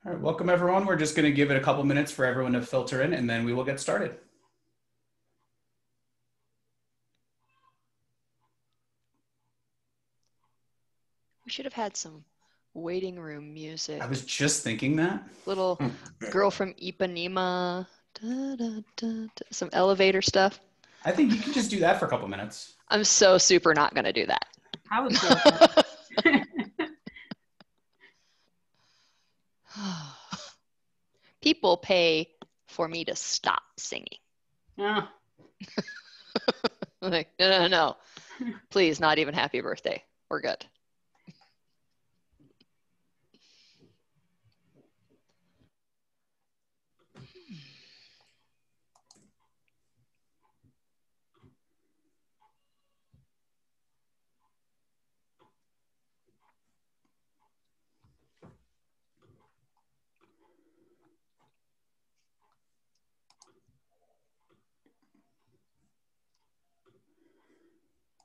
All right, welcome everyone. We're just going to give it a couple minutes for everyone to filter in and then we will get started. We should have had some waiting room music. I was just thinking that. Little girl from Ipanema, some elevator stuff. I think you can just do that for a couple minutes. I'm so super not going to do that. I would do that. People pay for me to stop singing. Yeah. Like, no. Please, not even happy birthday. We're good.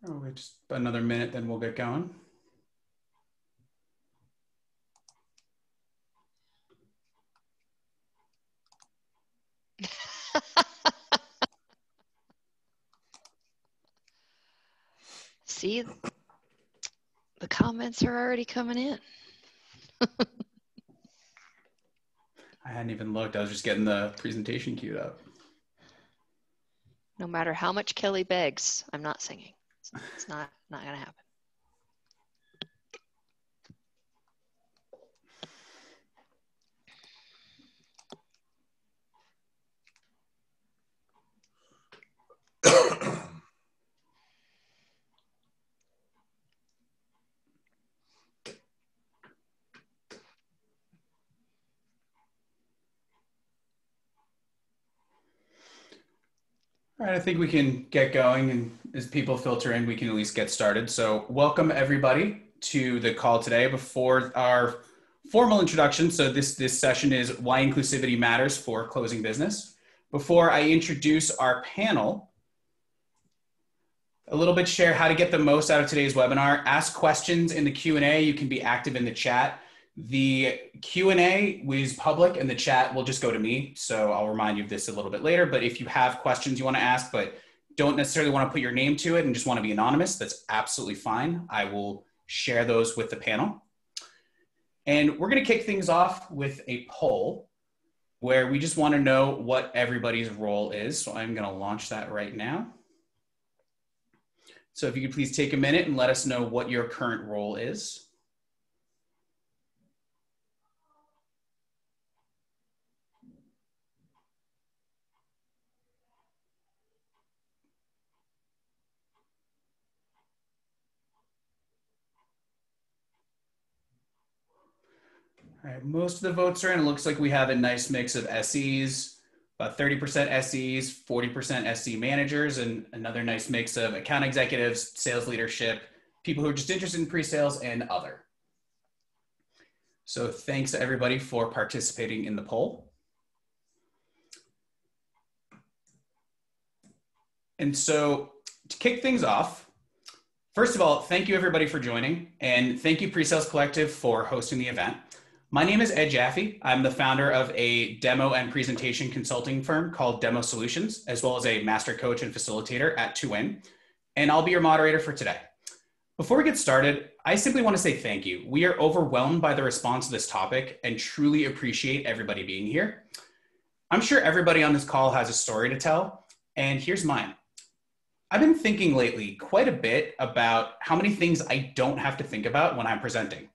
Oh, wait, just another minute, then we'll get going. See, the comments are already coming in. I hadn't even looked. I was just getting the presentation queued up. No matter how much Kelly begs, I'm not singing. It's not going to happen. All right, I think we can get going, and as people filter in, we can at least get started. So welcome everybody to the call today. Before our formal introduction, so this session is Why Inclusivity Matters for Closing Business. Before I introduce our panel, a little bit share how to get the most out of today's webinar. Ask questions in the Q&A. You can be active in the chat. The Q&A is public and the chat will just go to me. So I'll remind you of this a little bit later, but if you have questions you want to ask, but don't necessarily want to put your name to it and just want to be anonymous, that's absolutely fine. I will share those with the panel. And we're going to kick things off with a poll where we just want to know what everybody's role is. So I'm going to launch that right now. So if you could please take a minute and let us know what your current role is. All right, most of the votes are in. It looks like we have a nice mix of SEs, about 30% SEs, 40% SE managers, and another nice mix of account executives, sales leadership, people who are just interested in pre-sales, and other. So thanks to everybody for participating in the poll. And so to kick things off, first of all, thank you everybody for joining, and thank you PreSales Collective for hosting the event. My name is Ed Jaffe. I'm the founder of a demo and presentation consulting firm called Demo Solutions, as well as a master coach and facilitator at 2Win, and I'll be your moderator for today. Before we get started, I simply want to say thank you. We are overwhelmed by the response to this topic and truly appreciate everybody being here. I'm sure everybody on this call has a story to tell, and here's mine. I've been thinking lately quite a bit about how many things I don't have to think about when I'm presenting.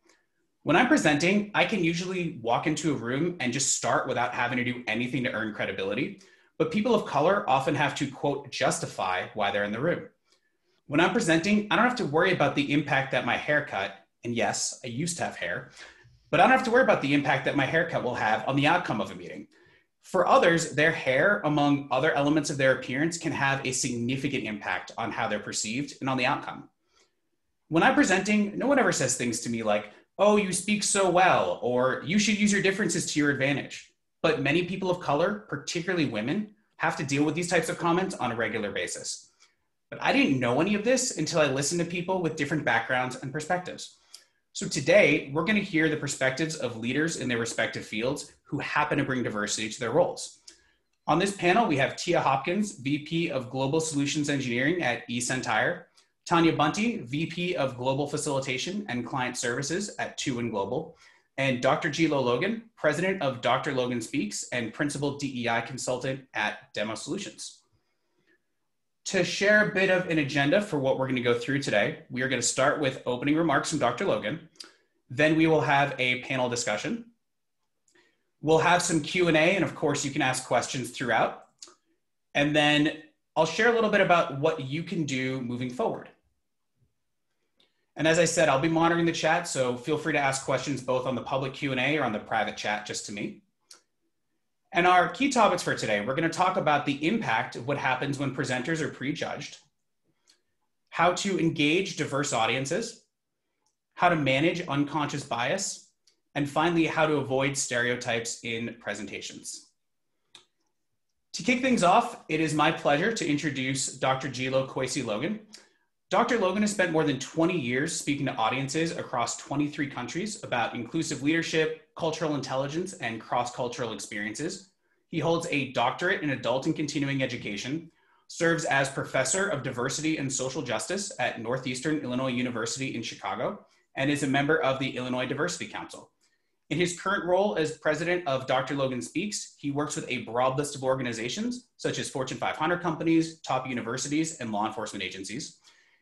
When I'm presenting, I can usually walk into a room and just start without having to do anything to earn credibility, but people of color often have to, quote, justify why they're in the room. When I'm presenting, I don't have to worry about the impact that my haircut, and yes, I used to have hair, but I don't have to worry about the impact that my haircut will have on the outcome of a meeting. For others, their hair, among other elements of their appearance, can have a significant impact on how they're perceived and on the outcome. When I'm presenting, no one ever says things to me like, oh, you speak so well, or you should use your differences to your advantage. But many people of color, particularly women, have to deal with these types of comments on a regular basis. But I didn't know any of this until I listened to people with different backgrounds and perspectives. So today, we're going to hear the perspectives of leaders in their respective fields who happen to bring diversity to their roles. On this panel, we have Tia Hopkins, VP of Global Solutions Engineering at eCentire, Tanya Bunty, VP of Global Facilitation and Client Services at 2 Global, and Dr. Gilo Logan, President of Dr. Logan Speaks and Principal DEI Consultant at Demo Solutions. To share a bit of an agenda for what we're going to go through today, we are going to start with opening remarks from Dr. Logan. Then we will have a panel discussion. We'll have some Q&A, and of course, you can ask questions throughout. And then I'll share a little bit about what you can do moving forward. And as I said, I'll be monitoring the chat, so feel free to ask questions both on the public Q&A or on the private chat just to me. And our key topics for today, we're going to talk about the impact of what happens when presenters are prejudged, how to engage diverse audiences, how to manage unconscious bias, and finally, how to avoid stereotypes in presentations. To kick things off, it is my pleasure to introduce Dr. Gilo Kwesi Logan. Dr. Logan has spent more than 20 years speaking to audiences across 23 countries about inclusive leadership, cultural intelligence, and cross-cultural experiences. He holds a doctorate in adult and continuing education, serves as professor of diversity and social justice at Northeastern Illinois University in Chicago, and is a member of the Illinois Diversity Council. In his current role as president of Dr. Logan Speaks, he works with a broad list of organizations such as Fortune 500 companies, top universities, and law enforcement agencies.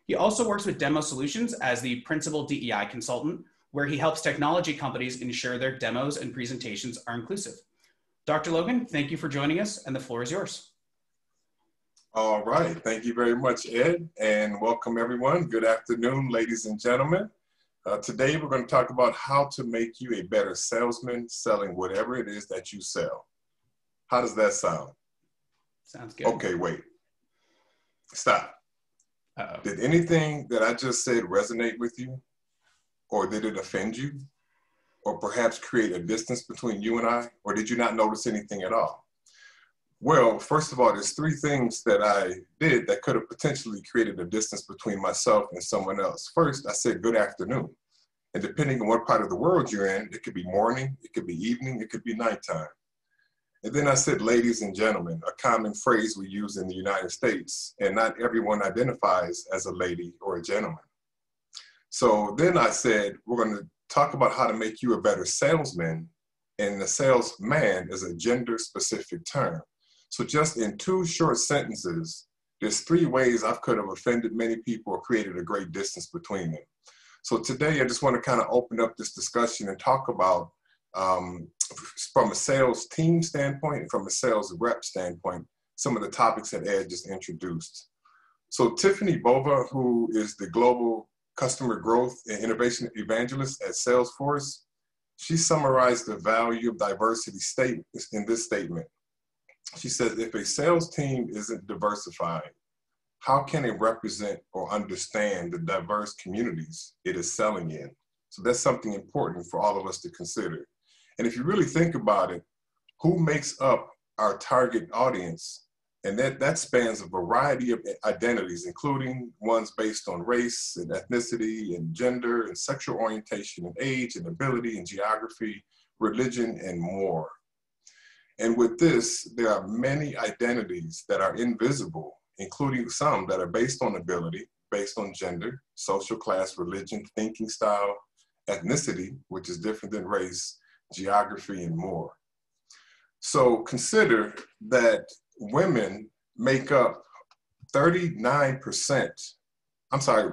He also works with Demo Solutions as the principal DEI consultant, where he helps technology companies ensure their demos and presentations are inclusive. Dr. Logan, thank you for joining us, and the floor is yours. All right, thank you very much, Ed, and welcome everyone. Good afternoon, ladies and gentlemen. Today, we're going to talk about how to make you a better salesman selling whatever it is that you sell. How does that sound? Sounds good. Okay, wait. Stop. Uh-oh. Did anything that I just said resonate with you? Or did it offend you? Or perhaps create a distance between you and I? Or did you not notice anything at all? Well, first of all, there's three things that I did that could have potentially created a distance between myself and someone else. First, I said good afternoon. And depending on what part of the world you're in, it could be morning, it could be evening, it could be nighttime. And then I said ladies and gentlemen, a common phrase we use in the United States, and not everyone identifies as a lady or a gentleman. So then I said, we're going to talk about how to make you a better salesman, and the salesman is a gender-specific term. So just in 2 short sentences, there's 3 ways I could have offended many people or created a great distance between them. So today I just want to kind of open up this discussion and talk about, from a sales team standpoint and from a sales rep standpoint, some of the topics that Ed just introduced. So Tiffany Bova, who is the Global Customer Growth and Innovation Evangelist at Salesforce, she summarized the value of diversity in this statement. She says, if a sales team isn't diversified, how can it represent or understand the diverse communities it is selling in? So that's something important for all of us to consider. And if you really think about it, who makes up our target audience? And that spans a variety of identities, including ones based on race and ethnicity and gender and sexual orientation and age and ability and geography, religion, and more. And with this, there are many identities that are invisible, including some that are based on ability, based on gender, social class, religion, thinking style, ethnicity, which is different than race, geography, and more. So consider that women make up 39%,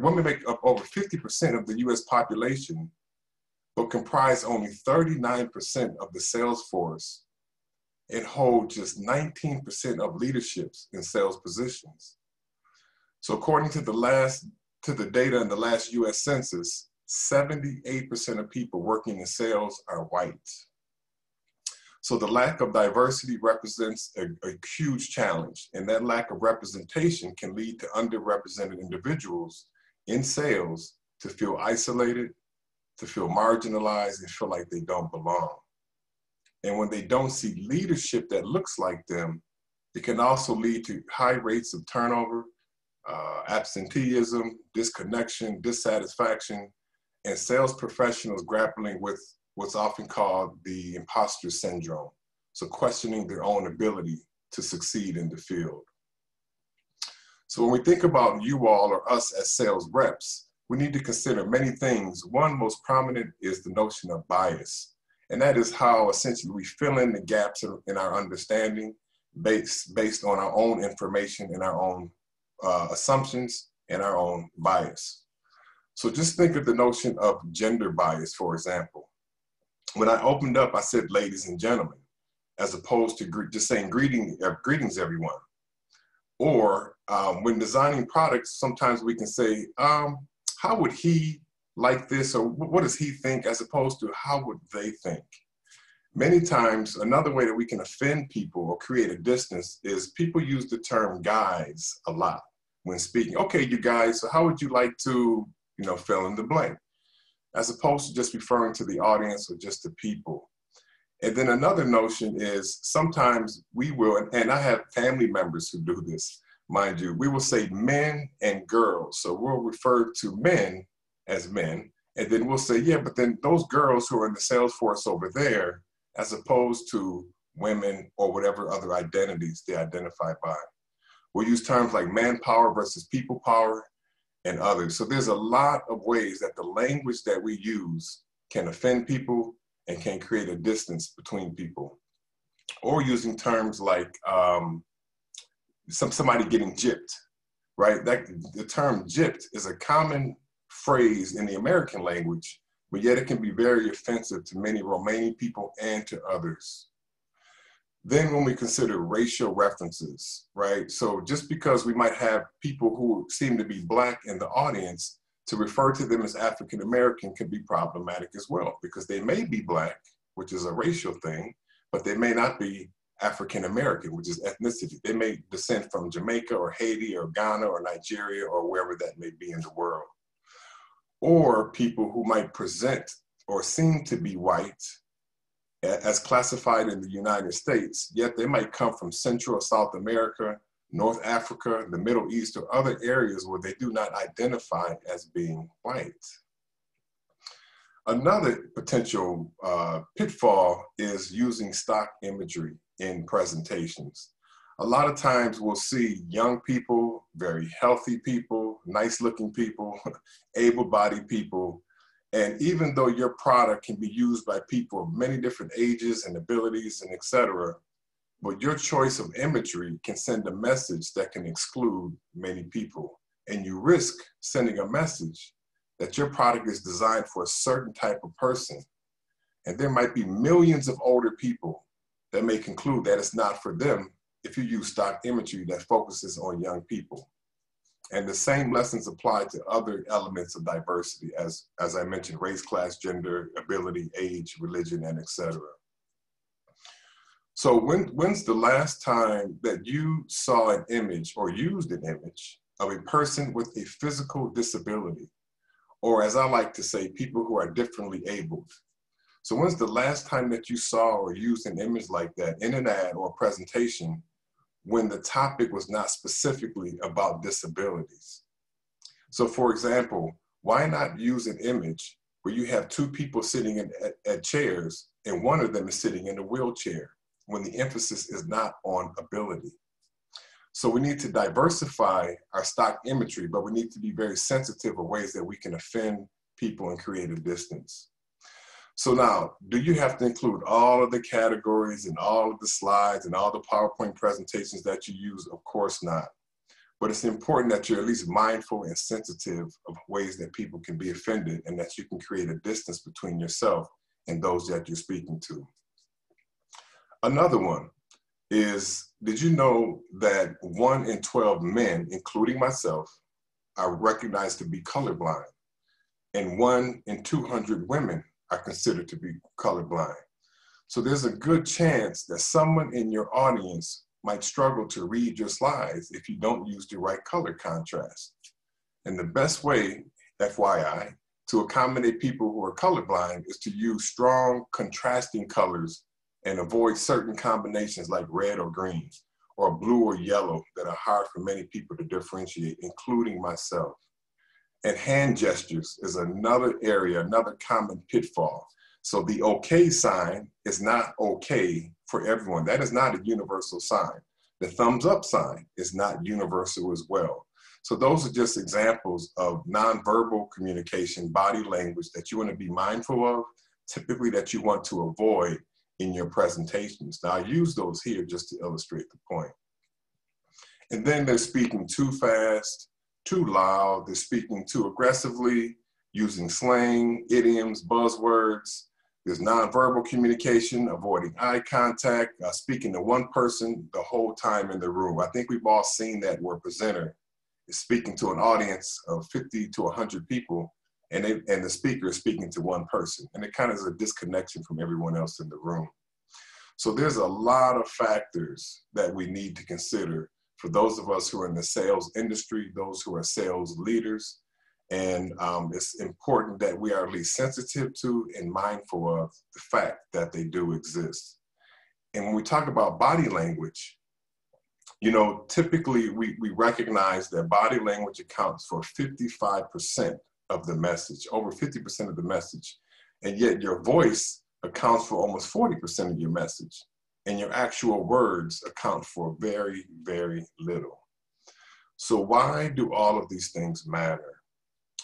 women make up over 50% of the US population, but comprise only 39% of the sales force and hold just 19% of leaderships in sales positions. So according to the data in the last US Census, 78% of people working in sales are white. So the lack of diversity represents a huge challenge, and that lack of representation can lead to underrepresented individuals in sales to feel isolated, to feel marginalized, and feel like they don't belong. And when they don't see leadership that looks like them, it can also lead to high rates of turnover, absenteeism, disconnection, dissatisfaction, and sales professionals grappling with what's often called the Imposter Syndrome. So questioning their own ability to succeed in the field. So when we think about you all or us as sales reps, we need to consider many things. One most prominent is the notion of bias. And that is how essentially we fill in the gaps in our understanding based on our own information and our own assumptions and our own bias. So just think of the notion of gender bias, for example. When I opened up, I said, ladies and gentlemen, as opposed to just saying greetings, everyone. Or when designing products, sometimes we can say, how would he like this? Or what does he think, as opposed to how would they think? Many times, another way that we can offend people or create a distance is people use the term guys a lot when speaking. Okay, you guys, so how would you like to, fill in the blank? As opposed to just referring to the audience or just the people. And then another notion is sometimes we will, and I have family members who do this, mind you, we will say men and girls. So we'll refer to men as men, and then we'll say, yeah, but then those girls who are in the sales force over there, as opposed to women or whatever other identities they identify by. We'll use terms like manpower versus people power and others. So there's a lot of ways that the language that we use can offend people and can create a distance between people. Or using terms like somebody getting gypped, right? The term gypped is a common phrase in the American language, but yet it can be very offensive to many Romanian people and to others. Then when we consider racial references, right? So just because we might have people who seem to be Black in the audience, to refer to them as African American can be problematic as well, because they may be Black, which is a racial thing, but they may not be African American, which is ethnicity. They may descend from Jamaica or Haiti or Ghana or Nigeria or wherever that may be in the world. Or people who might present or seem to be white as classified in the United States, yet they might come from Central or South America, North Africa, the Middle East, or other areas where they do not identify as being white. Another potential pitfall is using stock imagery in presentations. A lot of times we'll see young people, very healthy people, nice looking people, able-bodied people, and even though your product can be used by people of many different ages and abilities and et cetera, but your choice of imagery can send a message that can exclude many people. And you risk sending a message that your product is designed for a certain type of person. And there might be millions of older people that may conclude that it's not for them if you use stock imagery that focuses on young people. And the same lessons apply to other elements of diversity, as I mentioned, race, class, gender, ability, age, religion, and et cetera. So when's the last time that you saw an image or used an image of a person with a physical disability? Or as I like to say, people who are differently abled. So when's the last time that you saw or used an image like that in an ad or presentation when the topic was not specifically about disabilities? So for example, why not use an image where you have two people sitting at chairs and one of them is sitting in a wheelchair when the emphasis is not on ability? So we need to diversify our stock imagery, but we need to be very sensitive of ways that we can offend people and create a distance. So now, do you have to include all of the categories and all of the slides and all the PowerPoint presentations that you use? Of course not. But it's important that you're at least mindful and sensitive of ways that people can be offended and that you can create a distance between yourself and those that you're speaking to. Another one is, did you know that 1 in 12 men, including myself, are recognized to be colorblind? And 1 in 200 women are considered to be colorblind. So there's a good chance that someone in your audience might struggle to read your slides if you don't use the right color contrast. And the best way, FYI, to accommodate people who are colorblind is to use strong contrasting colors and avoid certain combinations like red or green or blue or yellow that are hard for many people to differentiate, including myself. And hand gestures is another area, another common pitfall. So the okay sign is not okay for everyone. That is not a universal sign. The thumbs up sign is not universal as well. So those are just examples of nonverbal communication, body language that you want to be mindful of, typically that you want to avoid in your presentations. Now I use those here just to illustrate the point. And then they're speaking too fast, too loud, they're speaking too aggressively, using slang, idioms, buzzwords. There's nonverbal communication, avoiding eye contact, speaking to one person the whole time in the room. I think we've all seen that where a presenter is speaking to an audience of 50 to 100 people, and the speaker is speaking to one person. And it kind of is a disconnection from everyone else in the room. So there's a lot of factors that we need to consider for those of us who are in the sales industry, those who are sales leaders. And it's important that we are at least sensitive to and mindful of the fact that they do exist. And when we talk about body language, you know, typically we recognize that body language accounts for 55% of the message, over 50% of the message. And yet your voice accounts for almost 40% of your message. And your actual words account for very, very little. So why do all of these things matter?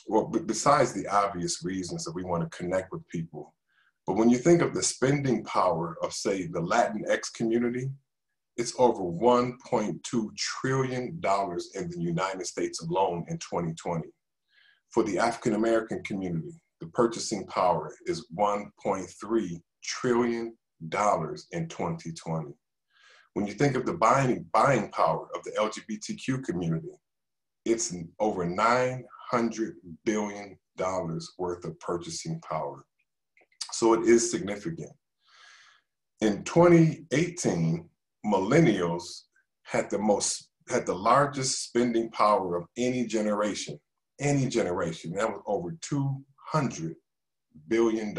Well, besides the obvious reasons that we want to connect with people, but when you think of the spending power of, say, the Latinx community, it's over $1.2 trillion in the United States alone in 2020. For the African American community, the purchasing power is $1.3 trillion in 2020. When you think of the buying power of the LGBTQ community, it's over $900 billion worth of purchasing power. So it is significant. In 2018, millennials had the largest spending power of any generation. That was over $200 billion.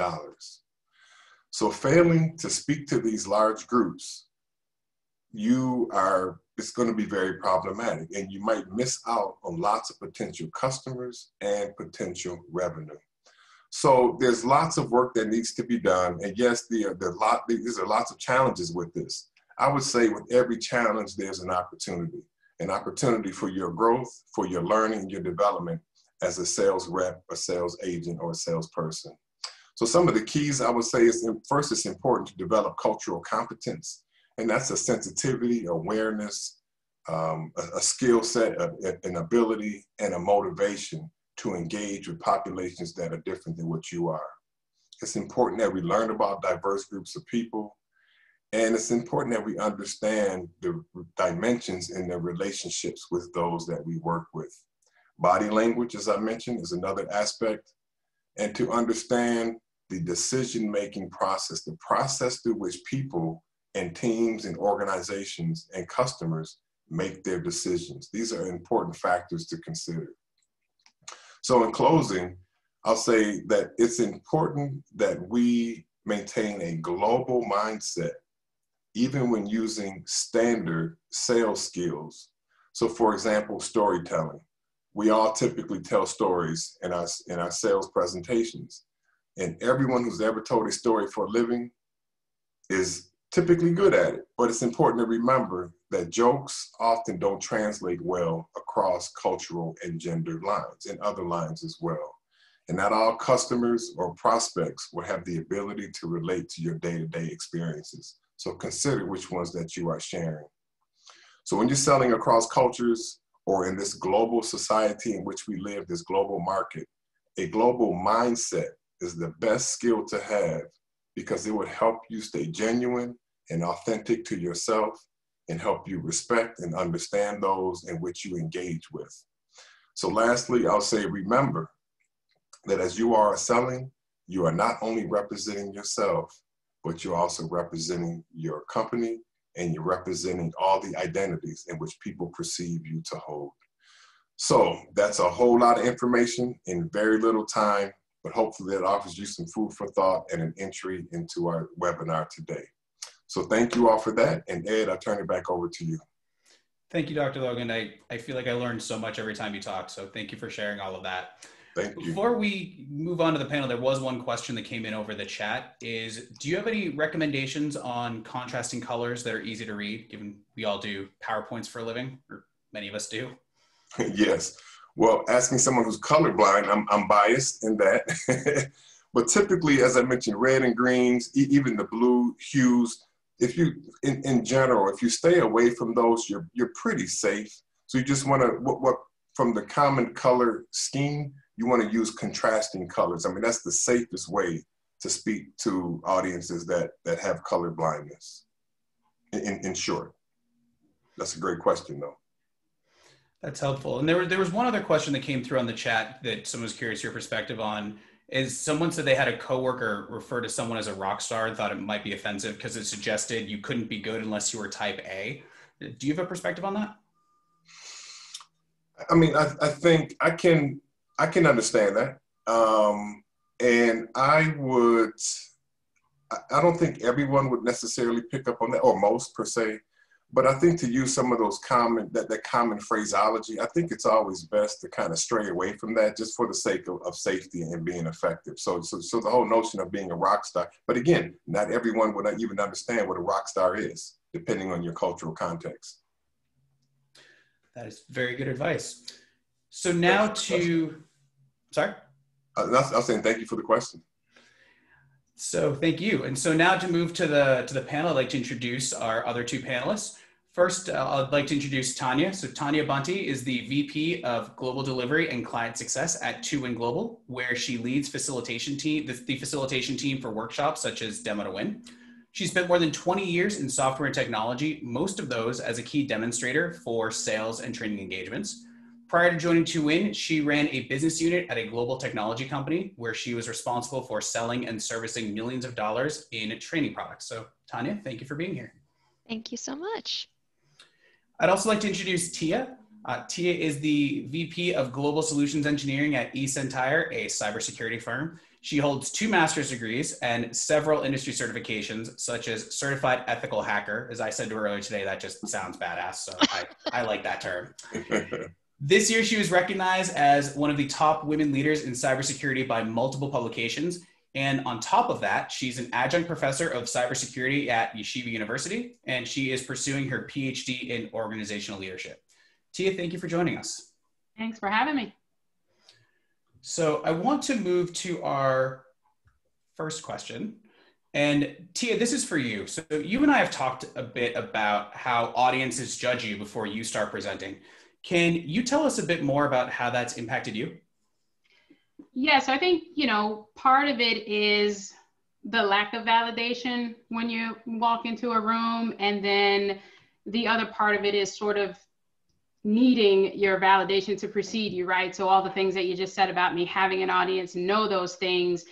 So failing to speak to these large groups, it's going to be very problematic, and you might miss out on lots of potential customers and potential revenue. So there's lots of work that needs to be done. And yes, there are lots of challenges with this. I would say with every challenge, there's an opportunity for your growth, for your learning, your development as a sales rep, a sales agent, or a salesperson. So some of the keys I would say is, first, it's important to develop cultural competence. And that's a sensitivity, awareness, a skill set, an ability, and a motivation to engage with populations that are different than what you are. It's important that we learn about diverse groups of people. And it's important that we understand the dimensions in the relationships with those that we work with. Body language, as I mentioned, is another aspect. And to understand the decision-making process, the process through which people and teams and organizations and customers make their decisions. These are important factors to consider. So in closing, I'll say that it's important that we maintain a global mindset, even when using standard sales skills. So for example, storytelling. We all typically tell stories in our sales presentations. And everyone who's ever told a story for a living is typically good at it. But it's important to remember that jokes often don't translate well across cultural and gender lines, and other lines as well. And not all customers or prospects will have the ability to relate to your day-to-day experiences. So consider which ones that you are sharing. So when you're selling across cultures, or in this global society in which we live, this global market, a global mindset is the best skill to have, because it would help you stay genuine and authentic to yourself, and help you respect and understand those in which you engage with. So lastly, I'll say, remember that as you are selling, you are not only representing yourself, but you're also representing your company, and you're representing all the identities in which people perceive you to hold. So that's a whole lot of information in very little time, but hopefully that offers you some food for thought and an entry into our webinar today. So thank you all for that. And Ed, I'll turn it back over to you. Thank you, Dr. Logan. I feel like I learned so much every time you talk, so thank you for sharing all of that. Thank you. Before we move on to the panel, there was one question that came in over the chat is, do you have any recommendations on contrasting colors that are easy to read, given we all do PowerPoints for a living, or many of us do? Yes. Well, asking someone who's colorblind, I'm biased in that. But typically, as I mentioned, red and greens, even the blue hues, if you, in general, if you stay away from those, you're pretty safe. So you just want to, from the common color scheme, you want to use contrasting colors. I mean, that's the safest way to speak to audiences that have color blindness, in short. That's a great question, though. That's helpful. And there was one other question that came through on the chat that someone was curious your perspective on. Is someone said they had a coworker refer to someone as a rock star and thought it might be offensive because it suggested you couldn't be good unless you were type A. Do you have a perspective on that? I mean, I think I can understand that. And I don't think everyone would necessarily pick up on that, or most per se. But I think to use some of those common phraseology, I think it's always best to kind of stray away from that just for the sake of safety and being effective. So the whole notion of being a rock star, but again, not everyone would even understand what a rock star is, depending on your cultural context. That is very good advice. So now sorry? I was saying thank you for the question. So thank you. And so now to move to the panel, I'd like to introduce our other two panelists. First, I'd like to introduce Tanya. So Tanya Bunty is the VP of Global Delivery and Client Success at 2Win Global, where she leads the facilitation team for workshops such as Demo to Win. She spent more than 20 years in software and technology, most of those as a key demonstrator for sales and training engagements. Prior to joining 2Win, she ran a business unit at a global technology company where she was responsible for selling and servicing millions of dollars in training products. So Tanya, thank you for being here. Thank you so much. I'd also like to introduce Tia. Tia is the VP of Global Solutions Engineering at eCentire, a cybersecurity firm. She holds 2 master's degrees and several industry certifications, such as Certified Ethical Hacker. As I said to her earlier today, that just sounds badass, so I like that term. This year, she was recognized as one of the top women leaders in cybersecurity by multiple publications. And on top of that, she's an adjunct professor of cybersecurity at Yeshiva University, and she is pursuing her PhD in organizational leadership. Tia, thank you for joining us. Thanks for having me. So I want to move to our first question. And Tia, this is for you. So you and I have talked a bit about how audiences judge you before you start presenting. Can you tell us a bit more about how that's impacted you? Yes, I think, part of it is the lack of validation when you walk into a room. And then the other part of it is sort of needing your validation to precede you, right? So all the things that you just said about me, having an audience know those things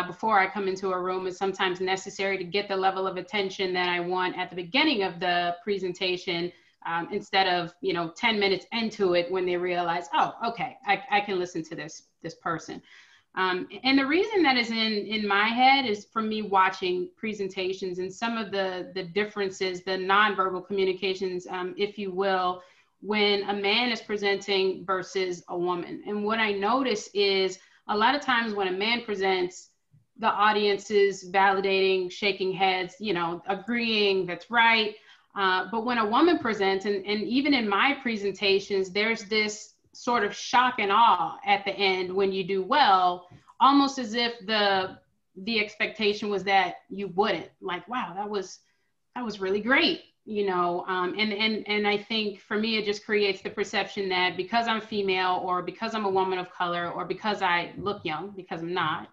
before I come into a room is sometimes necessary to get the level of attention that I want at the beginning of the presentation. Instead of 10 minutes into it when they realize, oh, okay, I can listen to this person. And the reason that is in my head is from me watching presentations and some of the differences, the nonverbal communications, if you will, when a man is presenting versus a woman. And what I notice is a lot of times when a man presents, the audience is validating, shaking heads, agreeing, that's right. But when a woman presents, and even in my presentations, there's this sort of shock and awe at the end when you do well, almost as if the expectation was that you wouldn't. Like, wow, that was really great, and I think for me, it just creates the perception that because I'm female or because I'm a woman of color or because I look young, because I'm not,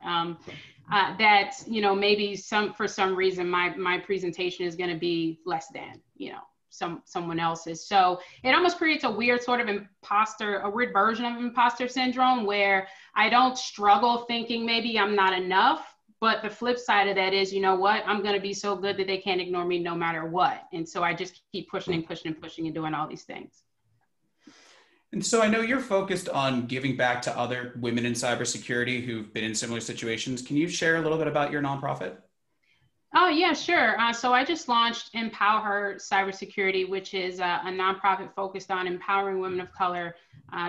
that, maybe for some reason, my presentation is going to be less than, someone else's. So it almost creates a weird sort of a weird version of imposter syndrome where I don't struggle thinking maybe I'm not enough, but the flip side of that is, you know what, I'm going to be so good that they can't ignore me no matter what. And so I just keep pushing and pushing and pushing and doing all these things. And so I know you're focused on giving back to other women in cybersecurity who've been in similar situations. Can you share a little bit about your nonprofit? Oh, yeah, sure. So I just launched Empower Cybersecurity, which is a nonprofit focused on empowering women of color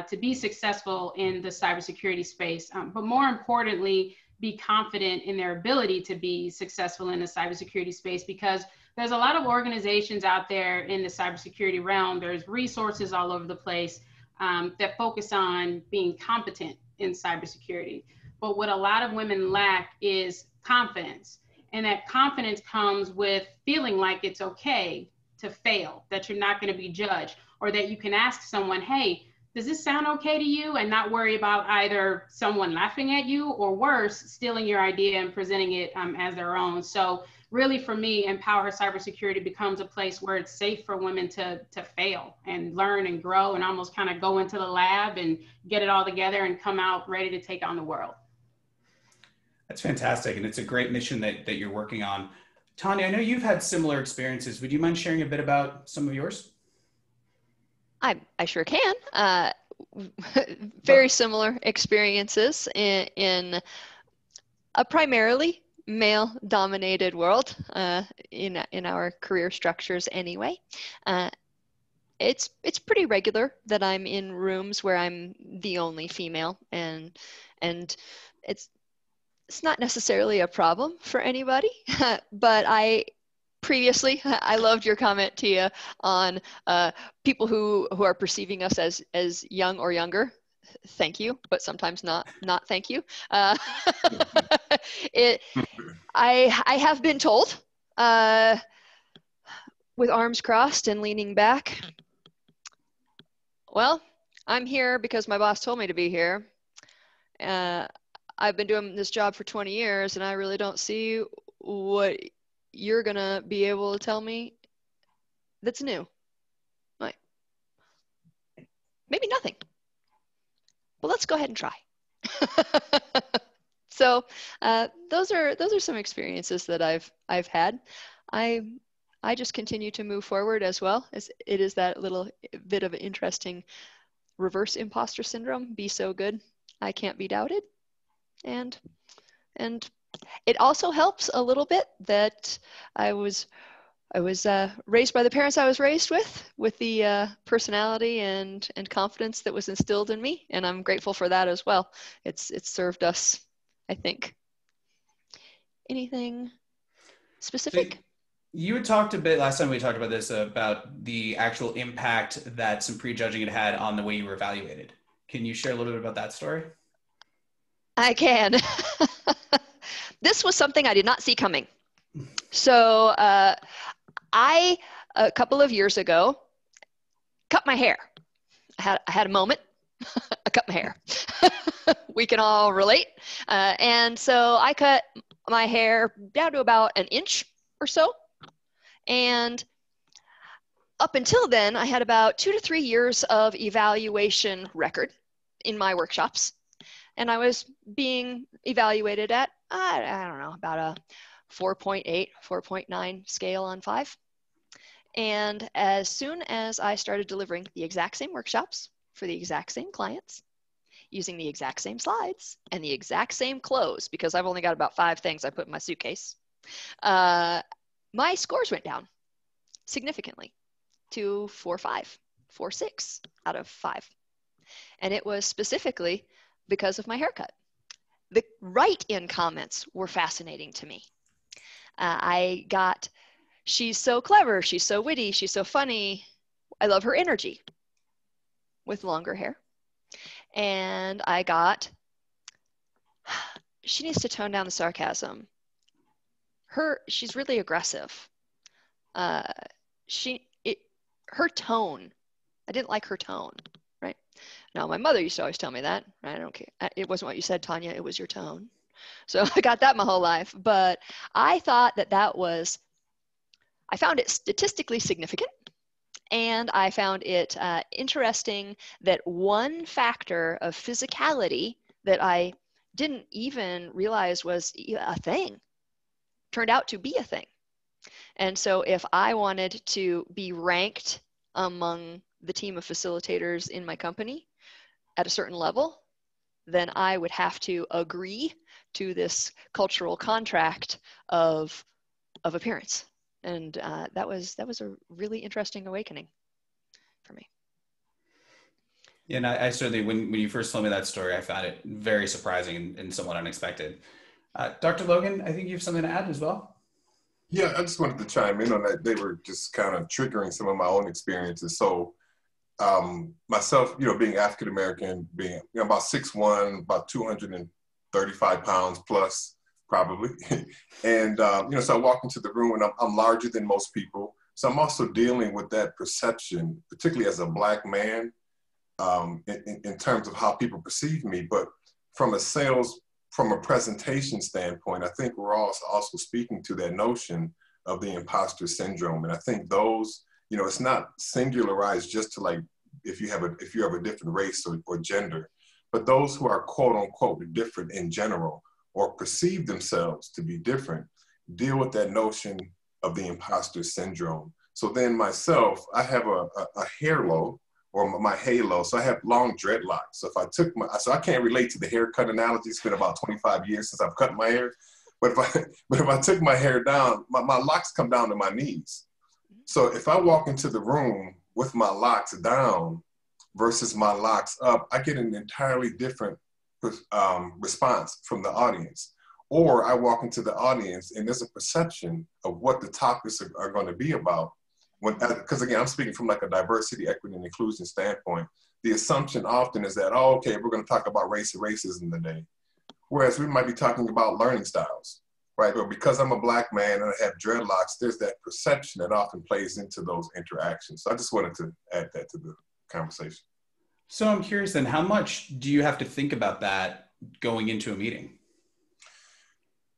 to be successful in the cybersecurity space. But more importantly, be confident in their ability to be successful in the cybersecurity space, because there's a lot of organizations out there in the cybersecurity realm. There's resources all over the place that focus on being competent in cybersecurity. But what a lot of women lack is confidence. And that confidence comes with feeling like it's okay to fail, that you're not going to be judged, or that you can ask someone, hey, does this sound okay to you? And not worry about either someone laughing at you or worse, stealing your idea and presenting it as their own. So really for me, Empower Cybersecurity becomes a place where it's safe for women to fail and learn and grow and almost kind of go into the lab and get it all together and come out ready to take on the world. That's fantastic. And it's a great mission that you're working on. Tanya, I know you've had similar experiences. Would you mind sharing a bit about some of yours? I sure can. Very similar experiences in a primarily male-dominated world in our career structures anyway. It's pretty regular that I'm in rooms where I'm the only female, and it's not necessarily a problem for anybody, but I loved your comment, Tia, on people who are perceiving us as young or younger. Thank you, but sometimes not thank you. I have been told, with arms crossed and leaning back, well, I'm here because my boss told me to be here. I've been doing this job for 20 years and I really don't see what you're gonna be able to tell me that's new. Like, maybe nothing, but let's go ahead and try. So those are some experiences that I've had. I just continue to move forward as well, as it is that little bit of an interesting reverse imposter syndrome. Be so good, I can't be doubted. And it also helps a little bit that I was raised by the parents I was raised with the personality and confidence that was instilled in me, and I'm grateful for that as well. It's served us, I think. Anything specific? So you had talked a bit last time we talked about this, about the actual impact that some prejudging had on the way you were evaluated. Can you share a little bit about that story? I can. This was something I did not see coming. So I, a couple of years ago, cut my hair. I had a moment. I cut my hair. We can all relate. And so I cut my hair down to about an inch or so. And up until then, I had about 2 to 3 years of evaluation record in my workshops. And I was being evaluated at, I don't know, about a 4.8, 4.9 scale on 5. And as soon as I started delivering the exact same workshops for the exact same clients, using the exact same slides and the exact same clothes, because I've only got about 5 things I put in my suitcase, my scores went down significantly to 4.5, 4.6 out of 5. And it was specifically because of my haircut. The write-in comments were fascinating to me. I got, she's so clever, she's so witty, she's so funny. I love her energy with longer hair. And I got, she needs to tone down the sarcasm. She's really aggressive. Her tone, I didn't like her tone. Now, my mother used to always tell me that. I don't care. It wasn't what you said, Tanya. It was your tone. So I got that my whole life. But I thought I found it statistically significant. And I found it interesting that one factor of physicality that I didn't even realize was a thing turned out to be a thing. And so if I wanted to be ranked among the team of facilitators in my company at a certain level, then I would have to agree to this cultural contract of of appearance. And that was a really interesting awakening for me. Yeah, and I certainly, when you first told me that story, I found it very surprising and somewhat unexpected. Dr. Logan, I think you have something to add as well. Yeah, I just wanted to chime in on that. They were just kind of triggering some of my own experiences. So myself, being African-American, being about 6'1", about 235 pounds plus, probably. And, so I walk into the room and I'm larger than most people. So I'm also dealing with that perception, particularly as a Black man, in terms of how people perceive me. But from a presentation standpoint, I think we're also speaking to that notion of the imposter syndrome. And I think those, it's not singularized just to like, if you have a different race or gender, but those who are quote unquote different in general or perceive themselves to be different, deal with that notion of the imposter syndrome. So then myself, I have a hair low, or my halo. So I have long dreadlocks. So so I can't relate to the haircut analogy. It's been about 25 years since I've cut my hair. But if I took my hair down, my locks come down to my knees. So if I walk into the room with my locks down versus my locks up, I get an entirely different response from the audience. Or I walk into the audience and there's a perception of what the topics are going to be about. Because again, I'm speaking from like a diversity, equity, and inclusion standpoint. The assumption often is that, oh, okay, we're going to talk about race and racism today. Whereas we might be talking about learning styles, right? But because I'm a Black man and I have dreadlocks, there's that perception that often plays into those interactions. So I just wanted to add that to the conversation. So I'm curious then, how much do you have to think about that going into a meeting?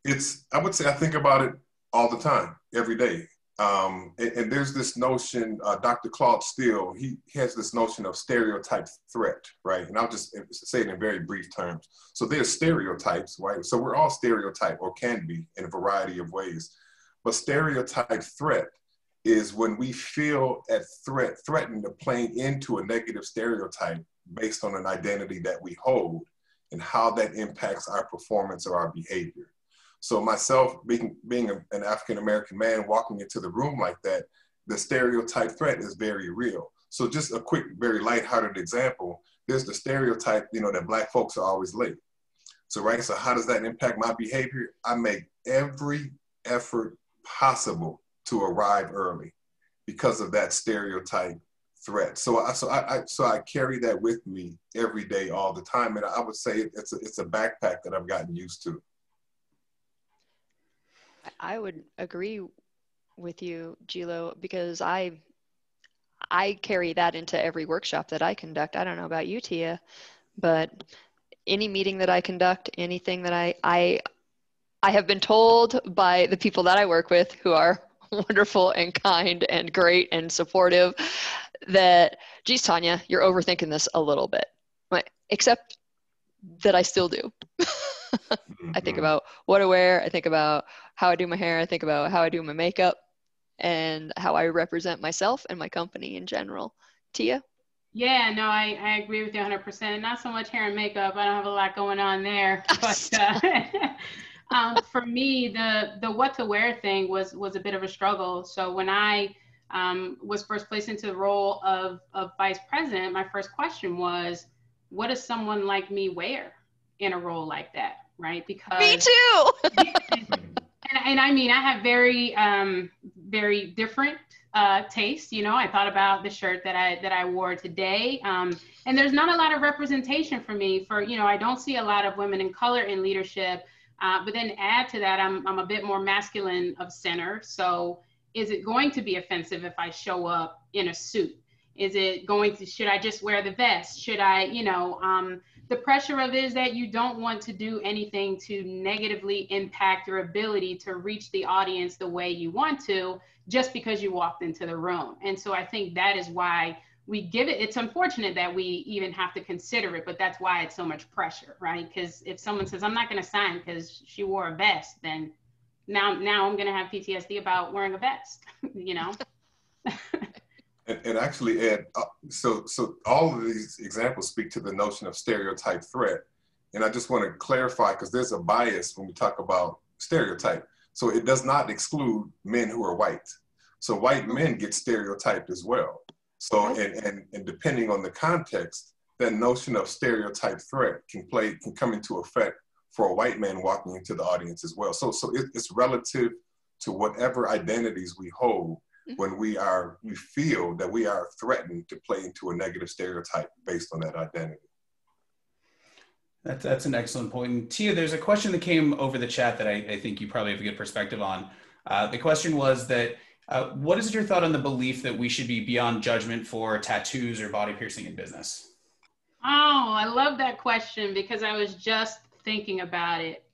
I would say I think about it all the time, every day. And there's this notion, Dr. Claude Steele, he has this notion of stereotype threat, right? And I'll just say it in very brief terms. So there's stereotypes, right? So we're all stereotyped or can be in a variety of ways. But stereotype threat is when we feel threatened to play into a negative stereotype based on an identity that we hold and how that impacts our performance or our behavior. So myself, being an African-American man walking into the room like that, the stereotype threat is very real. So just a quick, very lighthearted example, there's the stereotype, that Black folks are always late. So, right, so how does that impact my behavior? I make every effort possible to arrive early because of that stereotype threat. So I carry that with me every day, all the time. And I would say it's a backpack that I've gotten used to. I would agree with you, Gilo, because I carry that into every workshop that I conduct. I don't know about you, Tia, but any meeting that I conduct, anything that I have been told by the people that I work with who are wonderful and kind and great and supportive that, geez, Tanya, you're overthinking this a little bit. Except that I still do. I think about what I wear. I think about how I do my hair. I think about how I do my makeup and how I represent myself and my company in general. Tia? Yeah, no, I agree with you 100%. Not so much hair and makeup. I don't have a lot going on there. But for me, the what to wear thing was a bit of a struggle. So when I was first placed into the role of vice president, my first question was, what does someone like me wear in a role like that, right? Because me too. and I mean, I have very very different taste. I thought about the shirt that I wore today, and there's not a lot of representation for me. I don't see a lot of women in color in leadership. But then add to that, I'm a bit more masculine of center. So is it going to be offensive if I show up in a suit? Should I just wear the vest? Should I, the pressure of it is that you don't want to do anything to negatively impact your ability to reach the audience the way you want to, just because you walked into the room. And so I think that is why we give it, it's unfortunate that we even have to consider it, but that's why it's so much pressure, right? Because if someone says, I'm not going to sign because she wore a vest, then now I'm going to have PTSD about wearing a vest, And actually, Ed, so all of these examples speak to the notion of stereotype threat. And I just want to clarify, because there's a bias when we talk about stereotype. So it does not exclude men who are white. So white men get stereotyped as well. So, and depending on the context, that notion of stereotype threat can come into effect for a white man walking into the audience as well. So it's relative to whatever identities we hold when we feel that we are threatened to play into a negative stereotype based on that identity. That's an excellent point. And Tia, there's a question that came over the chat that I think you probably have a good perspective on. The question was that, what is your thought on the belief that we should be beyond judgment for tattoos or body piercing in business? Oh, I love that question because I was just thinking about it.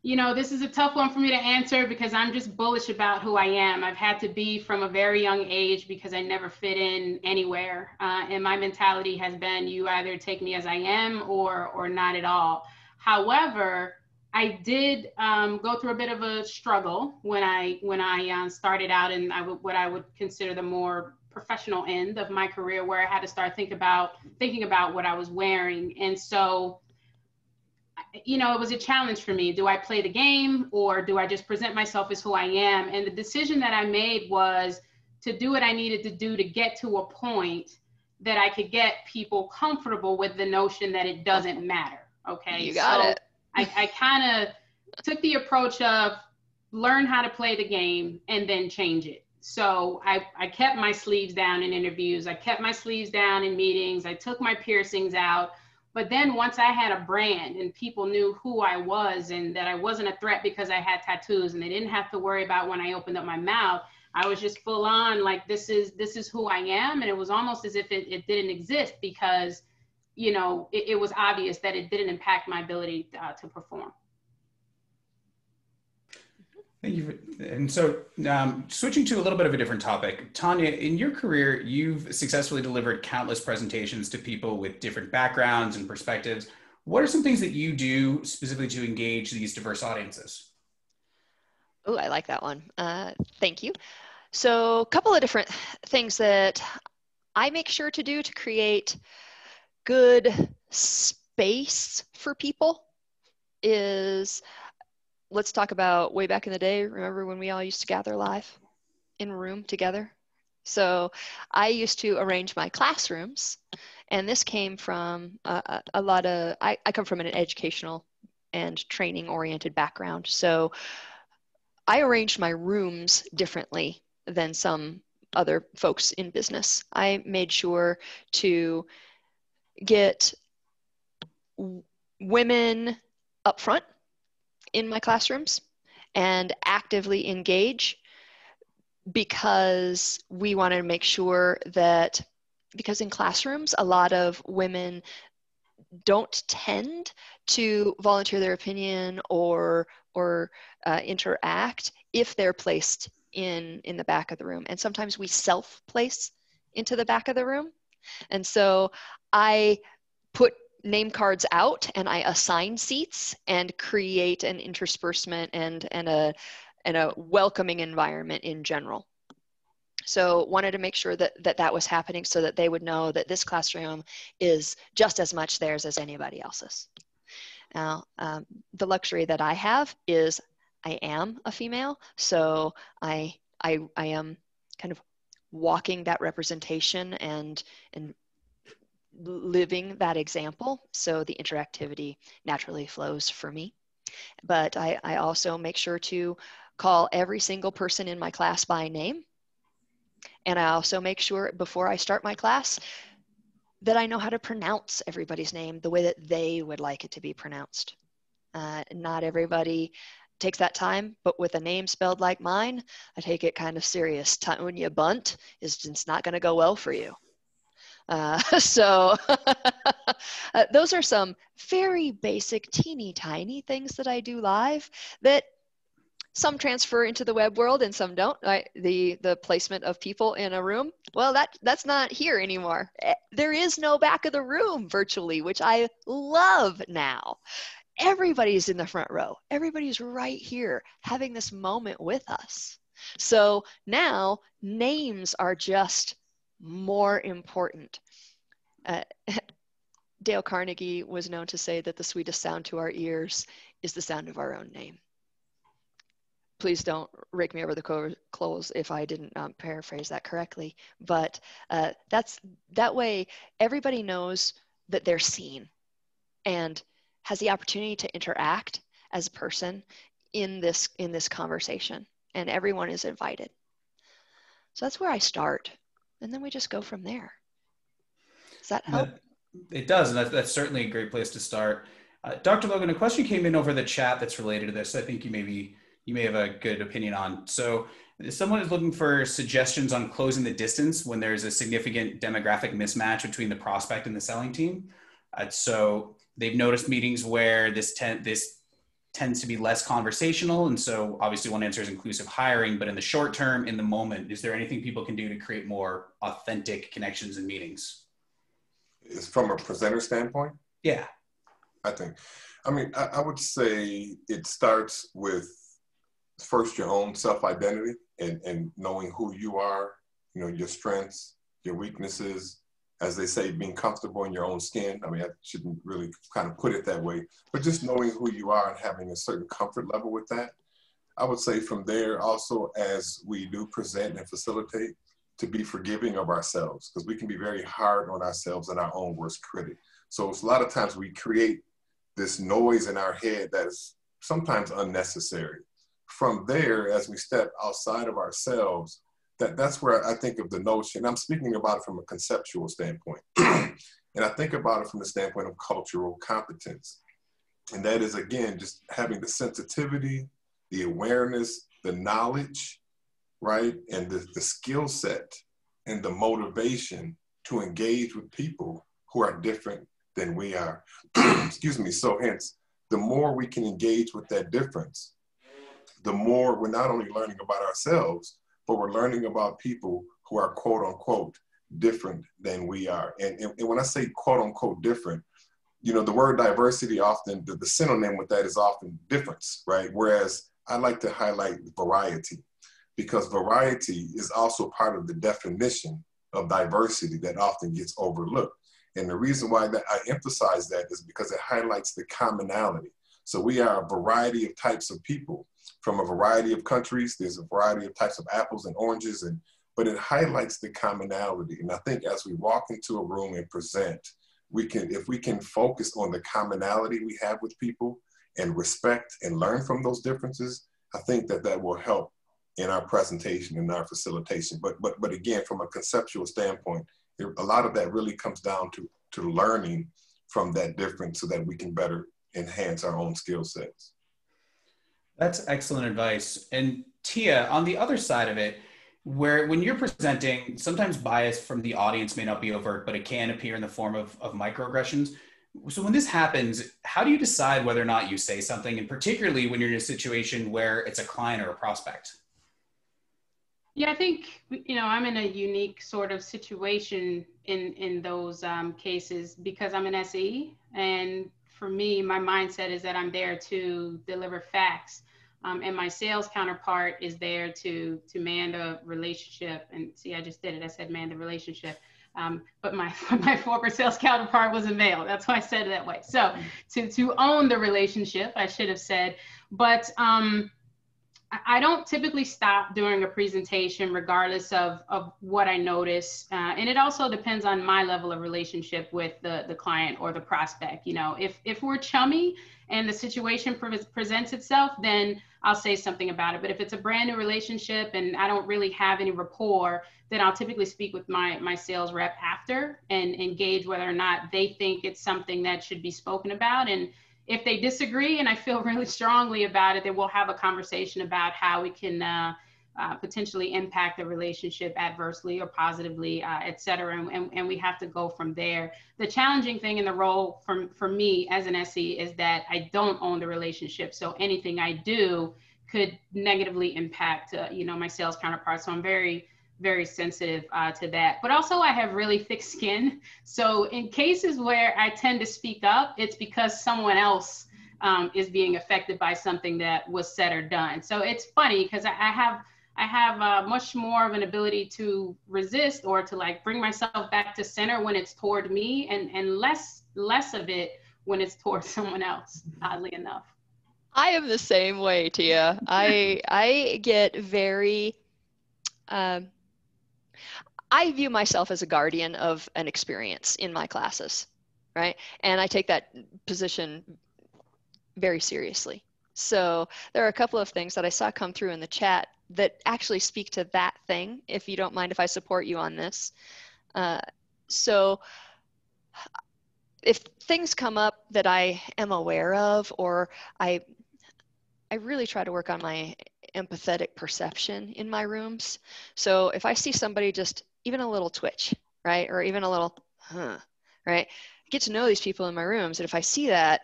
You know, this is a tough one for me to answer because I'm just bullish about who I am. I've had to be from a very young age because I never fit in anywhere. And my mentality has been, you either take me as I am or not at all. However, I did go through a bit of a struggle when I started out in what I would consider the more professional end of my career, where I had to start thinking about what I was wearing. And so, you know, it was a challenge for me. Do I play the game or do I just present myself as who I am? And the decision that I made was to do what I needed to do to get to a point that I could get people comfortable with the notion that it doesn't matter. Okay. You got it. I kind of took the approach of learn how to play the game and then change it. So I kept my sleeves down in interviews. I kept my sleeves down in meetings. I took my piercings out. But then once I had a brand and people knew who I was and that I wasn't a threat because I had tattoos and they didn't have to worry about when I opened up my mouth, I was just full on like, this is who I am. And it was almost as if it didn't exist because, you know, it was obvious that it didn't impact my ability to perform. Thank you. And so switching to a little bit of a different topic, Tanya, in your career, you've successfully delivered countless presentations to people with different backgrounds and perspectives. What are some things that you do specifically to engage these diverse audiences? Oh, I like that one. Thank you. So a couple of different things that I make sure to do to create good space for people is, let's talk about way back in the day. Remember when we all used to gather live in a room together? So I used to arrange my classrooms, and this came from a lot of, I come from an educational and training oriented background. So I arranged my rooms differently than some other folks in business. I made sure to get women up front in my classrooms and actively engage, because we wanted to make sure that, because in classrooms, a lot of women don't tend to volunteer their opinion or interact if they're placed in the back of the room. And sometimes we self-place into the back of the room. And so I put name cards out and I assign seats and create an interspersement and a welcoming environment in general. So wanted to make sure that was happening so that they would know that this classroom is just as much theirs as anybody else's. Now, the luxury that I have is I am a female, so I am kind of walking that representation and living that example. So the interactivity naturally flows for me. But I also make sure to call every single person in my class by name. And I also make sure before I start my class that I know how to pronounce everybody's name the way that they would like it to be pronounced. Not everybody takes that time, but with a name spelled like mine, I take it kind of serious. When you bunt, it's not going to go well for you. So those are some very basic, teeny tiny things that I do live that some transfer into the web world and some don't. The placement of people in a room, well, that's not here anymore. There is no back of the room virtually, which I love now. Everybody's in the front row. Everybody's right here having this moment with us. So now names are just more important. Dale Carnegie was known to say that the sweetest sound to our ears is the sound of our own name. please don't rake me over the coals if I didn't paraphrase that correctly. But that way everybody knows that they're seen and has the opportunity to interact as a person in this conversation, and everyone is invited. So that's where I start, and then we just go from there. Does that help? It does, and that's certainly a great place to start. Dr. Logan, a question came in over the chat that's related to this. I think you may have a good opinion on. So someone is looking for suggestions on closing the distance when there's a significant demographic mismatch between the prospect and the selling team. So they've noticed meetings where this tends to be less conversational. And so obviously one answer is inclusive hiring, but in the short term, in the moment, is there anything people can do to create more authentic connections in meetings? Is from a presenter standpoint? Yeah. I would say it starts with first your own self-identity and knowing who you are, your strengths, your weaknesses, as they say, being comfortable in your own skin. I shouldn't really kind of put it that way, but just knowing who you are and having a certain comfort level with that. I would say from there also, as we do present and facilitate, to be forgiving of ourselves, because we can be very hard on ourselves and our own worst critic. So it's a lot of times we create this noise in our head that is sometimes unnecessary. From there, as we step outside of ourselves, that's where I think of the notion. I'm speaking about it from a conceptual standpoint. And I think about it from the standpoint of cultural competence. And that is, again, just having the sensitivity, the awareness, the knowledge, right? And the skill set and the motivation to engage with people who are different than we are. Excuse me. So hence, the more we can engage with that difference, the more we're not only learning about ourselves, but we're learning about people who are quote unquote different than we are. And when I say quote unquote different, the word diversity often, the synonym with that is often difference, right? Whereas I like to highlight variety, because variety is also part of the definition of diversity that often gets overlooked. And the reason why that I emphasize that is because it highlights the commonality. So we are a variety of types of people from a variety of countries. There's a variety of types of apples and oranges, but it highlights the commonality. And I think as we walk into a room and present, if we can focus on the commonality we have with people and respect and learn from those differences, I think that will help in our presentation and our facilitation. But again, from a conceptual standpoint, a lot of that really comes down to learning from that difference so that we can better enhance our own skill sets. That's excellent advice. And Tia, on the other side of it, when you're presenting, sometimes bias from the audience may not be overt, but it can appear in the form of microaggressions. So when this happens, how do you decide whether or not you say something, and particularly when you're in a situation where it's a client or a prospect? Yeah, I think, I'm in a unique sort of situation in those cases because I'm an SE. And for me, my mindset is that I'm there to deliver facts. And my sales counterpart is there to man the relationship. And see, I just did it. I said man the relationship. But my former sales counterpart was a male. That's why I said it that way. So to own the relationship, I should have said. But I don't typically stop during a presentation regardless of what I notice. And it also depends on my level of relationship with the client or the prospect. If we're chummy and the situation presents itself, then I'll say something about it. But if it's a brand new relationship and I don't really have any rapport, then I'll typically speak with my sales rep after and engage whether or not they think it's something that should be spoken about. And if they disagree and I feel really strongly about it, then we'll have a conversation about how we can potentially impact the relationship adversely or positively, et cetera. And we have to go from there. The challenging thing in the role for me as an SE is that I don't own the relationship. So anything I do could negatively impact, my sales counterpart. So I'm very, very sensitive to that. But also I have really thick skin. So in cases where I tend to speak up, it's because someone else is being affected by something that was said or done. So it's funny because I have much more of an ability to resist or to bring myself back to center when it's toward me and less of it when it's toward someone else, oddly enough. I am the same way, Tia. I get very, I view myself as a guardian of an experience in my classes, right? And I take that position very seriously. So there are a couple of things that I saw come through in the chat that actually speak to that thing, if you don't mind if I support you on this. So if things come up that I am aware of, or I really try to work on my empathetic perception in my rooms. So if I see somebody just even a little twitch, right, or even a little, right, get to know these people in my rooms. And if I see that,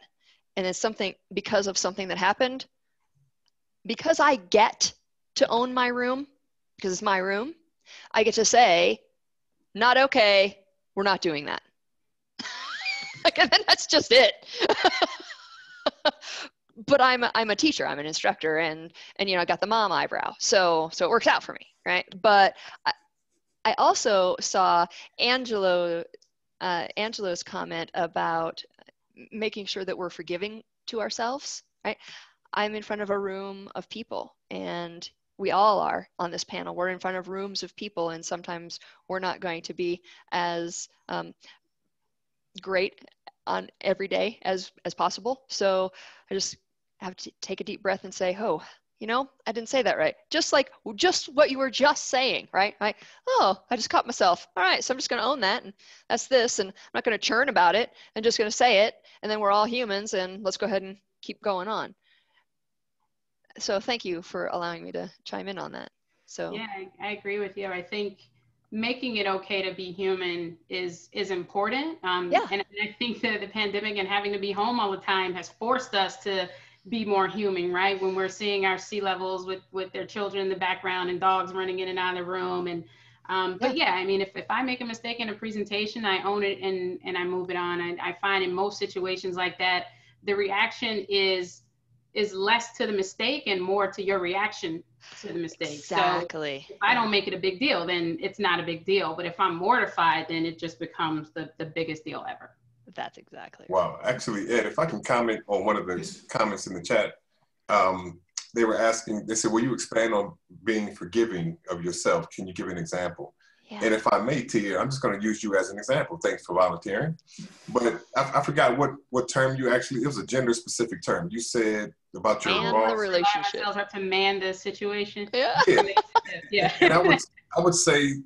and it's something because of something that happened, because I get to own my room, because it's my room, I get to say, not okay, we're not doing that. Like, and then that's just it. But I'm a teacher, I'm an instructor, and you know, I got the mom eyebrow, so it works out for me, right? But I also saw Angelo's comment about making sure that we're forgiving to ourselves, right? I'm in front of a room of people, and we all are on this panel. We're in front of rooms of people, and sometimes we're not going to be as great on every day as possible. So I just have to take a deep breath and say, oh, you know, I didn't say that right. Just what you were just saying, right? Oh, I just caught myself. All right, so I'm just going to own that, and that's this, and I'm not going to churn about it. I'm just going to say it, and then we're all humans, and let's go ahead and keep going on. So thank you for allowing me to chime in on that. So yeah, I agree with you. I think making it okay to be human is important. Yeah. And I think that the pandemic and having to be home all the time has forced us to be more human, right? When we're seeing our sea levels with their children in the background and dogs running in and out of the room. And but yeah, I mean, if I make a mistake in a presentation, I own it and I move it on. I find in most situations like that, the reaction is less to the mistake and more to your reaction to the mistake. Exactly. So if I don't make it a big deal, then it's not a big deal. But if I'm mortified, then it just becomes the biggest deal ever. That's exactly right. Wow. Actually, Ed, if I can comment on one of the comments in the chat, they were asking, they said, will you expand on being forgiving of yourself? Can you give an example? Yeah. And if I may, Tia, I'm just going to use you as an example. Thanks for volunteering. But I forgot what term you actually, it was a gender specific term. You said about your man the relationship. Have to man the situation. Yeah. Yeah. And I would say,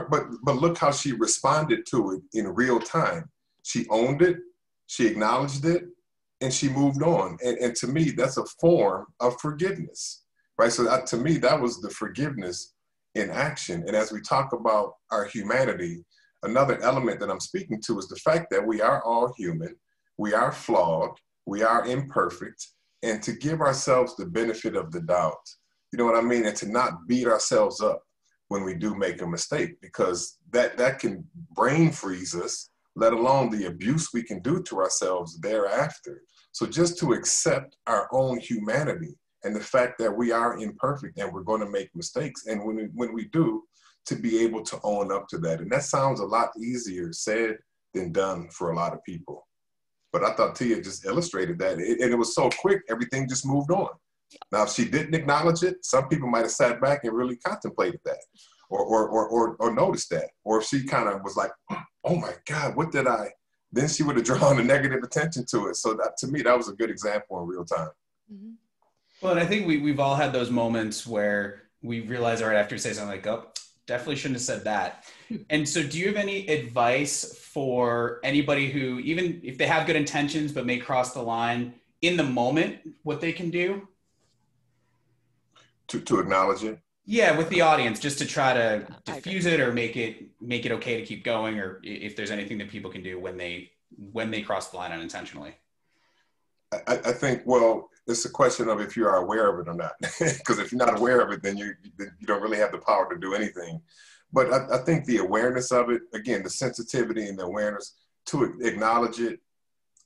but look how she responded to it in real time. She owned it, she acknowledged it, and she moved on. And to me, that's a form of forgiveness, right? So to me, that was the forgiveness in action. And as we talk about our humanity, another element that I'm speaking to is the fact that we are all human, we are flawed, we are imperfect, and to give ourselves the benefit of the doubt, you know what I mean? And to not beat ourselves up when we do make a mistake, because that can brain freeze us, let alone the abuse we can do to ourselves thereafter. So just to accept our own humanity and the fact that we are imperfect and we're going to make mistakes. And when we do, to be able to own up to that. And that sounds a lot easier said than done for a lot of people. But I thought Tia just illustrated that. And it was so quick, everything just moved on. Now, if she didn't acknowledge it, some people might have sat back and really contemplated that or noticed that. Or if she kind of was like, oh my God, what did I? Then she would have drawn a negative attention to it. So that, to me, that was a good example in real time. Mm-hmm. Well, and I think we've all had those moments where we realize right after you say something like, oh, definitely shouldn't have said that. And so do you have any advice for anybody who, even if they have good intentions, but may cross the line in the moment, what they can do? To acknowledge it? Yeah, with the audience, just to try to diffuse it or make it okay to keep going, or if there's anything that people can do when they cross the line unintentionally. I think, well, it's a question of if you are aware of it or not. Because if you're not aware of it, then you don't really have the power to do anything. But I think the awareness of it, again, the sensitivity and the awareness to acknowledge it,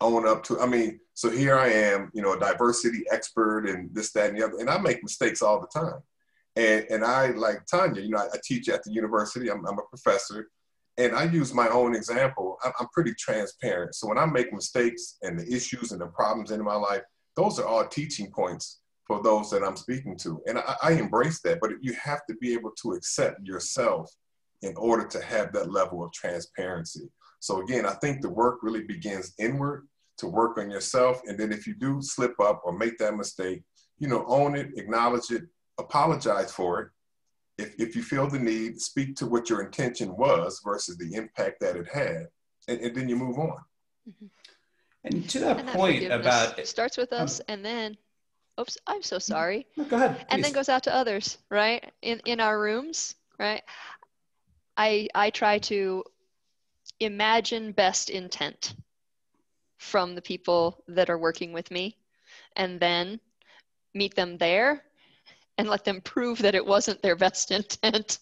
own up to, I mean, so here I am, you know, a diversity expert and this, that, and the other, and I make mistakes all the time. And I, like Tanya, you know, I teach at the university, I'm a professor, and I use my own example. I'm pretty transparent. So when I make mistakes and the issues and the problems in my life, those are all teaching points for those that I'm speaking to. And I embrace that, but you have to be able to accept yourself in order to have that level of transparency. So again, I think the work really begins inward, to work on yourself. And then if you do slip up or make that mistake, you know, own it, acknowledge it, apologize for it. If you feel the need, speak to what your intention was versus the impact that it had, and then you move on. Mm-hmm. And to that and point that about it starts with us, and then, oops, I'm so sorry. No, go ahead, please. And then goes out to others, right? In our rooms, right? I try to imagine best intent from the people that are working with me, and then meet them there and let them prove that it wasn't their best intent,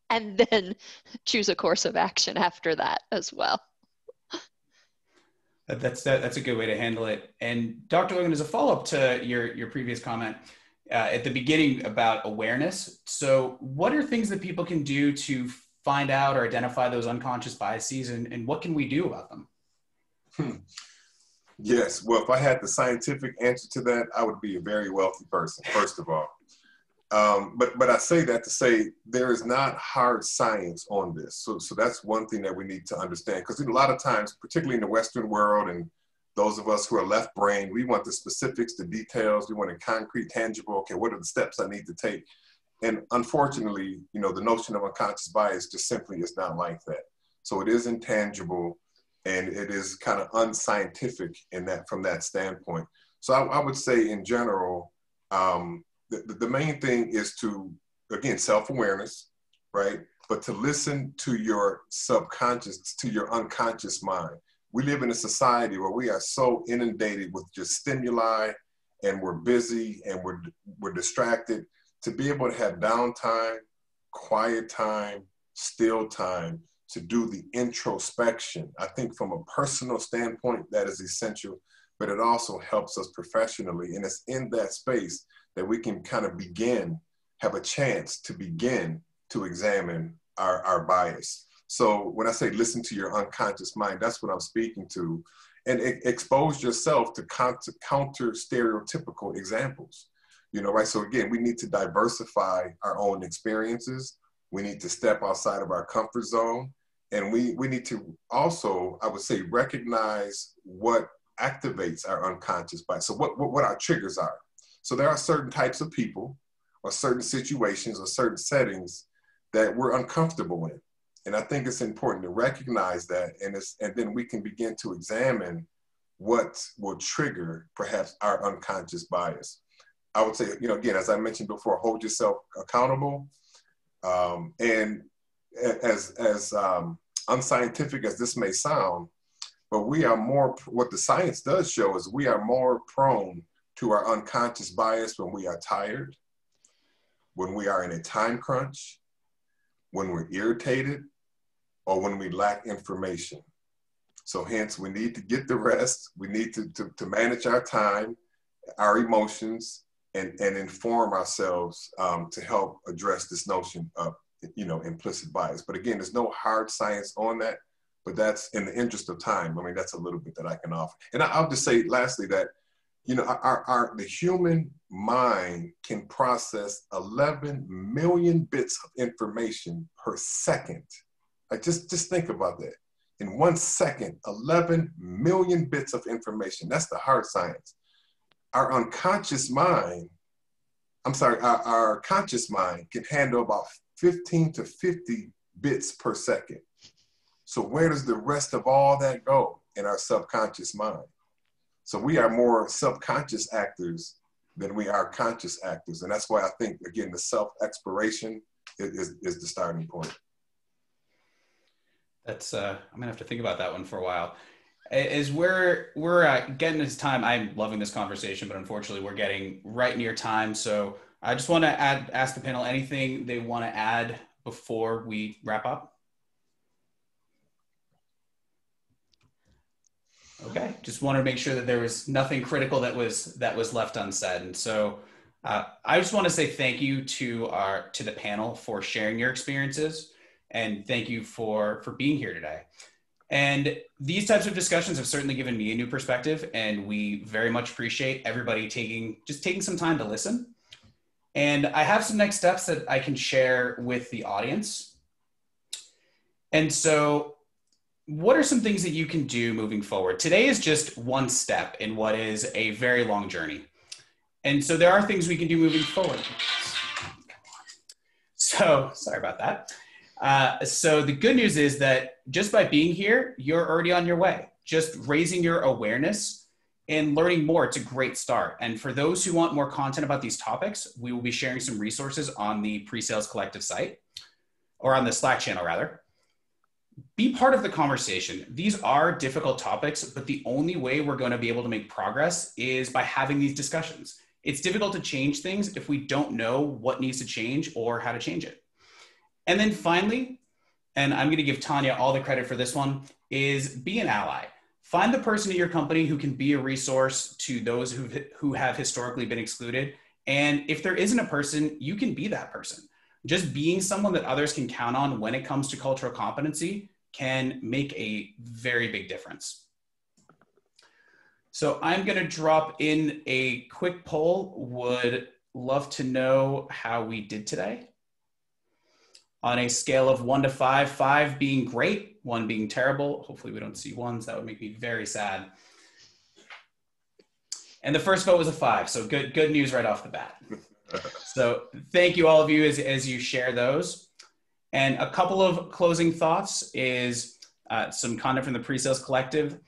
and then choose a course of action after that as well. That's a good way to handle it. And Dr. Logan, as a follow-up to your previous comment at the beginning about awareness, so what are things that people can do to find out or identify those unconscious biases, and what can we do about them? Yes, well, if I had the scientific answer to that, I would be a very wealthy person, first of all. But I say that to say there is not hard science on this. So that's one thing that we need to understand, because a lot of times, particularly in the Western world, and those of us who are left brain, we want the specifics, the details, we want it concrete, tangible. Okay, what are the steps I need to take? And unfortunately, you know, the notion of unconscious bias just simply is not like that. So it is intangible, and it is kind of unscientific in that, from that standpoint. So I would say in general, the main thing is to, again, self-awareness, right? But to listen to your subconscious, to your unconscious mind. We live in a society where we are so inundated with just stimuli, and we're busy, and we're distracted. To be able to have downtime, quiet time, still time, to do the introspection. I think from a personal standpoint, that is essential, but it also helps us professionally. And it's in that space that we can kind of have a chance to begin to examine our bias. So when I say listen to your unconscious mind, that's what I'm speaking to. And expose yourself to counter stereotypical examples. You know, right? So again, we need to diversify our own experiences. We need to step outside of our comfort zone. And we need to also, I would say, recognize what activates our unconscious bias. So what our triggers are. So there are certain types of people or certain situations or certain settings that we're uncomfortable in. And I think it's important to recognize that, and then we can begin to examine what will trigger perhaps our unconscious bias. I would say, you know, again, as I mentioned before, hold yourself accountable. And as unscientific as this may sound, but we are more, what the science does show is we are more prone to our unconscious bias when we are tired, when we are in a time crunch, when we're irritated, or when we lack information. So hence, we need to get the rest. We need to manage our time, our emotions, and inform ourselves to help address this notion of, you know, implicit bias. But again, there's no hard science on that, but that's in the interest of time. I mean, that's a little bit that I can offer. And I'll just say lastly that, you know, the human mind can process 11 million bits of information per second. Like just think about that. In 1 second, 11 million bits of information. That's the hard science. Our unconscious mind, our conscious mind can handle about 15 to 50 bits per second. So where does the rest of all that go? In our subconscious mind. So we are more subconscious actors than we are conscious actors. And that's why I think, again, the self-exploration is the starting point. That's, I'm gonna have to think about that one for a while. As we're getting this time, I'm loving this conversation, but unfortunately we're getting right near time. So I just want to ask the panel anything they want to add before we wrap up. Okay, just wanted to make sure that there was nothing critical that was left unsaid. And so I just want to say thank you to the panel for sharing your experiences, and thank you for being here today. And these types of discussions have certainly given me a new perspective, and we very much appreciate everybody taking some time to listen. And I have some next steps that I can share with the audience. And so what are some things that you can do moving forward? Today is just one step in what is a very long journey. And so there are things we can do moving forward. So sorry about that. So the good news is that just by being here, you're already on your way. Just raising your awareness and learning more, it's a great start. And for those who want more content about these topics, we will be sharing some resources on the PreSales Collective site, or on the Slack channel rather. Be part of the conversation. These are difficult topics, but the only way we're going to be able to make progress is by having these discussions. It's difficult to change things if we don't know what needs to change or how to change it. And then finally, and I'm going to give Tanya all the credit for this one, is be an ally. Find the person at your company who can be a resource to those who have historically been excluded. And if there isn't a person, you can be that person. Just being someone that others can count on when it comes to cultural competency can make a very big difference. So I'm going to drop in a quick poll. Would love to know how we did today. On a scale of 1 to 5, 5 being great, 1 being terrible. Hopefully we don't see ones. That would make me very sad. And the first vote was a 5. So good news right off the bat. So thank you all of you as you share those. And a couple of closing thoughts is some content from the PreSales Collective.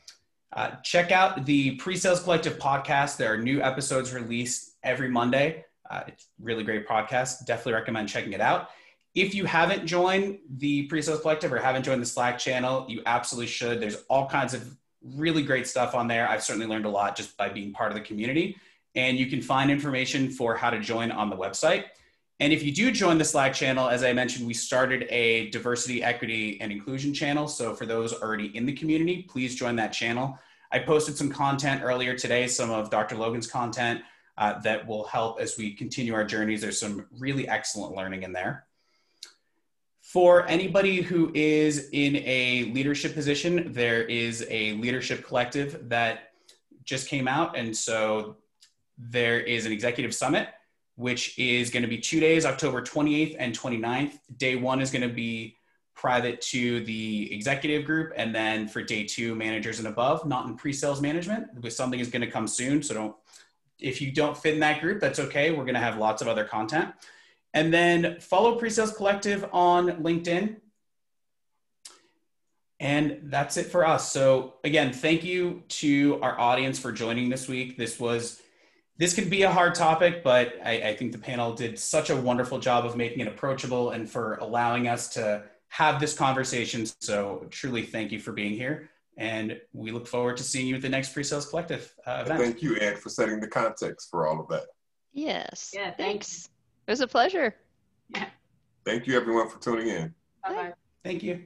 Check out the PreSales Collective podcast. There are new episodes released every Monday. It's a really great podcast. Definitely recommend checking it out. If you haven't joined the PreSales Collective or haven't joined the Slack channel, you absolutely should. There's all kinds of really great stuff on there. I've certainly learned a lot just by being part of the community. And you can find information for how to join on the website. And if you do join the Slack channel, as I mentioned, we started a diversity, equity, and inclusion channel. So for those already in the community, please join that channel. I posted some content earlier today, some of Dr. Logan's content that will help as we continue our journeys. There's some really excellent learning in there. For anybody who is in a leadership position, there is a leadership collective that just came out. And so there is an executive summit, which is going to be 2 days, October 28th and 29th. Day 1 is going to be private to the executive group. And then for day 2, managers and above, not in pre-sales management, because something is going to come soon. So if you don't fit in that group, that's okay. We're going to have lots of other content. And then follow PreSales Collective on LinkedIn. And that's it for us. So again, thank you to our audience for joining this week. This could be a hard topic, but I think the panel did such a wonderful job of making it approachable and for allowing us to have this conversation. So truly thank you for being here. And we look forward to seeing you at the next PreSales Collective event. Thank you, Ed, for setting the context for all of that. Yes. Yeah, thanks. It was a pleasure. Yeah. Thank you, everyone, for tuning in. Bye-bye. Thank you.